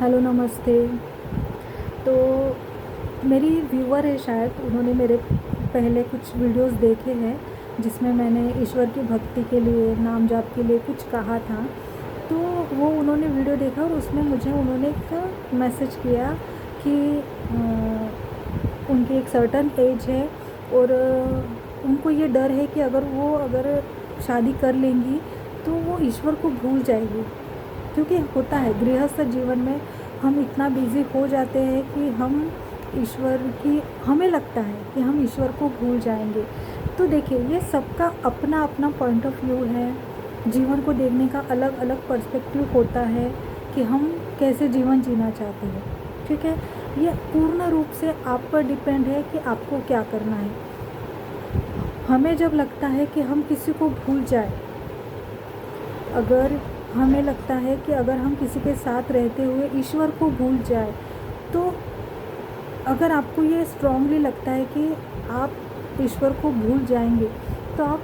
Hello, नमस्ते। तो मेरी व्यूअर है शायद, उन्होंने मेरे पहले कुछ वीडियोस देखे हैं जिसमें मैंने ईश्वर की भक्ति के लिए, नाम जाप के लिए कुछ कहा था। तो वो उन्होंने वीडियो देखा और उसमें मुझे उन्होंने एक मैसेज किया कि उनकी एक सर्टन एज है और उनको ये डर है कि अगर शादी कर लेंगी तो वो ईश्वर को भूल जाएगी। क्योंकि होता है गृहस्थ जीवन में हम इतना बिज़ी हो जाते हैं कि हमें लगता है कि हम ईश्वर को भूल जाएंगे। तो देखिए, ये सबका अपना अपना पॉइंट ऑफ व्यू है। जीवन को देखने का अलग अलग पर्सपेक्टिव होता है कि हम कैसे जीवन जीना चाहते हैं। ठीक है, ये पूर्ण रूप से आप पर डिपेंड है कि आपको क्या करना है। हमें जब लगता है कि हम किसी को भूल जाए, अगर हमें लगता है कि अगर हम किसी के साथ रहते हुए ईश्वर को भूल जाए, तो अगर आपको ये स्ट्रांगली लगता है कि आप ईश्वर को भूल जाएंगे, तो आप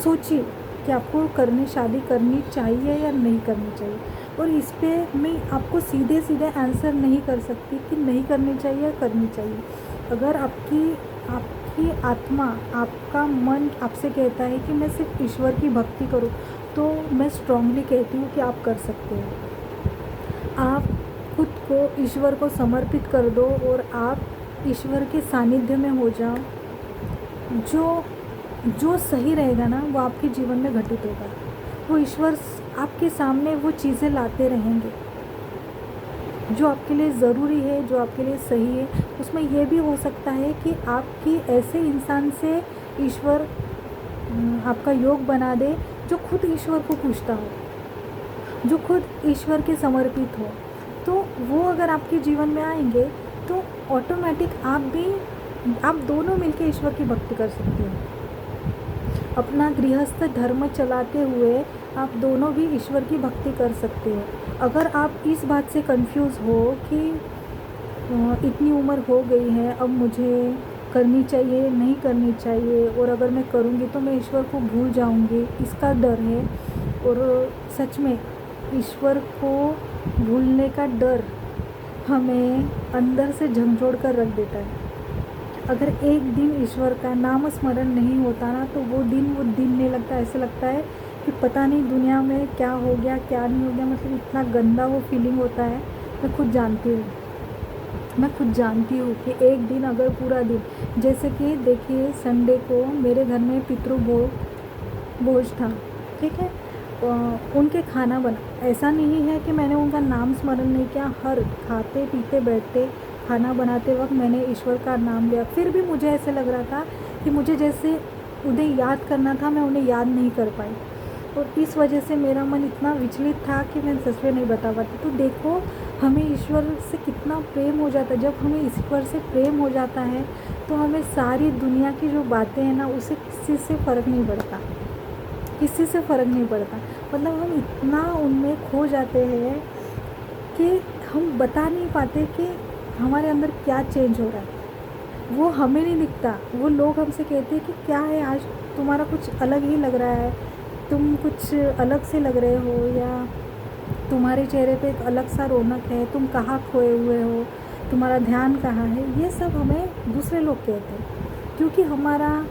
सोचिए कि आपको शादी करनी चाहिए या नहीं करनी चाहिए। और इस पे मैं आपको सीधे सीधे आंसर नहीं कर सकती कि नहीं करनी चाहिए या करनी चाहिए। अगर आपकी आत्मा, आपका मन आपसे कहता है कि मैं सिर्फ ईश्वर की भक्ति करूं, तो मैं स्ट्रांगली कहती हूँ कि आप कर सकते हो। आप खुद को ईश्वर को समर्पित कर दो और आप ईश्वर के सानिध्य में हो जाओ। जो सही रहेगा ना, वो आपके जीवन में घटित होगा। वो ईश्वर आपके सामने वो चीज़ें लाते रहेंगे जो आपके लिए ज़रूरी है, जो आपके लिए सही है। उसमें यह भी हो सकता है कि आपकी ऐसे इंसान से ईश्वर आपका योग बना दे जो खुद ईश्वर को पूजता हो, जो खुद ईश्वर के समर्पित हो। तो वो अगर आपके जीवन में आएंगे तो ऑटोमेटिक आप दोनों मिलकर ईश्वर की भक्ति कर सकते हो। अपना गृहस्थ धर्म चलाते हुए आप दोनों भी ईश्वर की भक्ति कर सकते हो। अगर आप इस बात से कंफ्यूज हो कि इतनी उम्र हो गई है, अब मुझे करनी चाहिए नहीं करनी चाहिए, और अगर मैं करूँगी तो मैं ईश्वर को भूल जाऊँगी, इसका डर है। और सच में ईश्वर को भूलने का डर हमें अंदर से झंझोड़ कर रख देता है। अगर एक दिन ईश्वर का नाम स्मरण नहीं होता ना, तो वो दिन नहीं लगता। ऐसे लगता है कि पता नहीं दुनिया में क्या हो गया क्या नहीं हो गया। मतलब इतना गंदा वो फीलिंग होता है। मैं खुद जानती हूँ कि एक दिन, अगर पूरा दिन, जैसे कि देखिए संडे को मेरे घर में भोज था। ठीक है, उनके खाना बना, ऐसा नहीं है कि मैंने उनका नाम स्मरण नहीं किया। हर खाते पीते बैठते खाना बनाते वक्त मैंने ईश्वर का नाम लिया। फिर भी मुझे ऐसे लग रहा था कि मुझे जैसे उन्हें याद करना था, मैं उन्हें याद नहीं कर पाई। और इस वजह से मेरा मन इतना विचलित था कि मैं सच में नहीं बता पाती। तो देखो, हमें ईश्वर से कितना प्रेम हो जाता है। जब हमें ईश्वर से प्रेम हो जाता है तो हमें सारी दुनिया की जो बातें हैं ना, उससे किसी से फ़र्क नहीं पड़ता। मतलब हम इतना उनमें खो जाते हैं कि हम बता नहीं पाते कि हमारे अंदर क्या चेंज हो रहा है। वो हमें नहीं दिखता। वो लोग हमसे कहते हैं कि क्या है, आज तुम्हारा कुछ अलग ही लग रहा है, तुम कुछ अलग से लग रहे हो, या तुम्हारे चेहरे पे एक अलग सा रौनक है, तुम कहाँ खोए हुए हो, तुम्हारा ध्यान कहाँ है। ये सब हमें दूसरे लोग कहते हैं, क्योंकि हमारा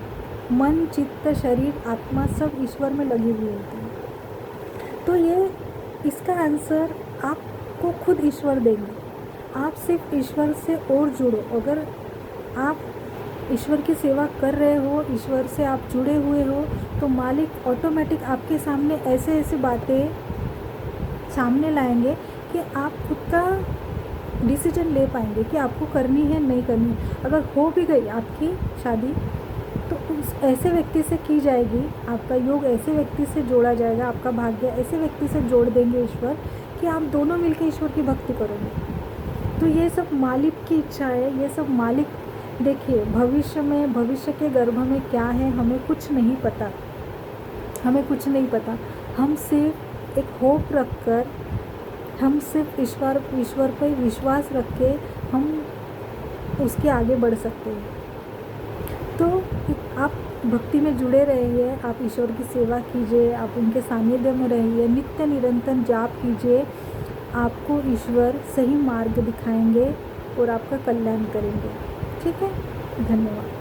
मन, चित्त, शरीर, आत्मा सब ईश्वर में लगी हुई होती है। तो इसका आंसर आपको खुद ईश्वर देंगे। आप सिर्फ ईश्वर से और जुड़ो। अगर आप ईश्वर की सेवा कर रहे हो, ईश्वर से आप जुड़े हुए हो, तो मालिक ऑटोमेटिक आपके सामने ऐसे बातें सामने लाएंगे कि आप खुद का डिसीजन ले पाएंगे कि आपको करनी है नहीं करनी है। अगर हो भी गई आपकी शादी, तो उस ऐसे व्यक्ति से की जाएगी, आपका योग ऐसे व्यक्ति से जोड़ा जाएगा, आपका भाग्य ऐसे व्यक्ति से जोड़ देंगे ईश्वर कि आप दोनों मिलकर ईश्वर की भक्ति करोगे। तो ये सब मालिक की इच्छा है। ये सब मालिक, देखिए भविष्य के गर्भ में क्या है हमें कुछ नहीं पता। हम सिर्फ एक होप रखकर, हम सिर्फ ईश्वर पर विश्वास रख के हम उसके आगे बढ़ सकते हैं। तो आप भक्ति में जुड़े रहिए, आप ईश्वर की सेवा कीजिए, आप उनके सानिध्य में रहिए, नित्य निरंतर जाप कीजिए। आपको ईश्वर सही मार्ग दिखाएंगे और आपका कल्याण करेंगे। ठीक है, धन्यवाद।